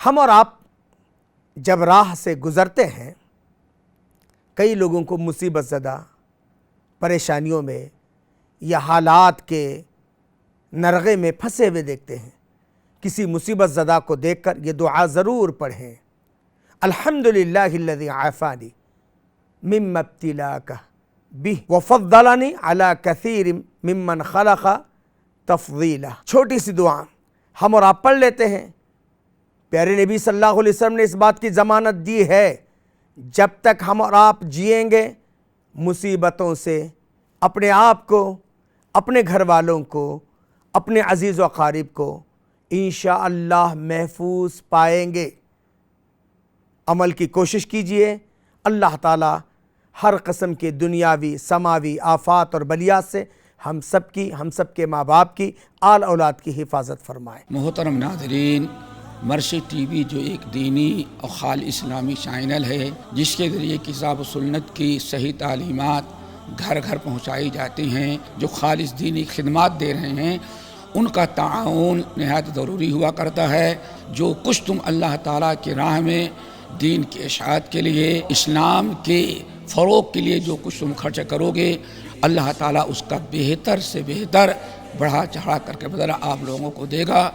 ہم اور آپ جب راہ سے گزرتے ہیں، کئی لوگوں کو مصیبت زدہ، پریشانیوں میں یا حالات کے نرغے میں پھنسے ہوئے دیکھتے ہیں۔ کسی مصیبت زدہ کو دیکھ کر یہ دعا ضرور پڑھیں، الحمدللہ الذی عافانی مما ابتلاک بہ وفضلنی علی کثیر ممن خلق تفضیلا۔ چھوٹی سی دعا ہم اور آپ پڑھ لیتے ہیں۔ پیارے نبی صلی اللہ علیہ وسلم نے اس بات کی ضمانت دی ہے، جب تک ہم اور آپ جئیں گے مصیبتوں سے اپنے آپ کو، اپنے گھر والوں کو، اپنے عزیز و اقارب کو انشاءاللہ محفوظ پائیں گے۔ عمل کی کوشش کیجئے، اللہ تعالی ہر قسم کے دنیاوی سماوی آفات اور بلیات سے ہم سب کے ماں باپ کی، آل اولاد کی حفاظت فرمائے۔ محترم ناظرین، مرشد ٹی وی جو ایک دینی اور خالص اسلامی چینل ہے، جس کے ذریعے کتاب و سنت کی صحیح تعلیمات گھر گھر پہنچائی جاتی ہیں، جو خالص دینی خدمات دے رہے ہیں، ان کا تعاون نہایت ضروری ہوا کرتا ہے۔ جو کچھ تم اللہ تعالیٰ کی راہ میں دین کی اشاعت کے لیے، اسلام کے فروغ کے لیے جو کچھ تم خرچ کرو گے، اللہ تعالیٰ اس کا بہتر سے بہتر بڑھا چڑھا کر کے بدلہ آپ لوگوں کو دے گا۔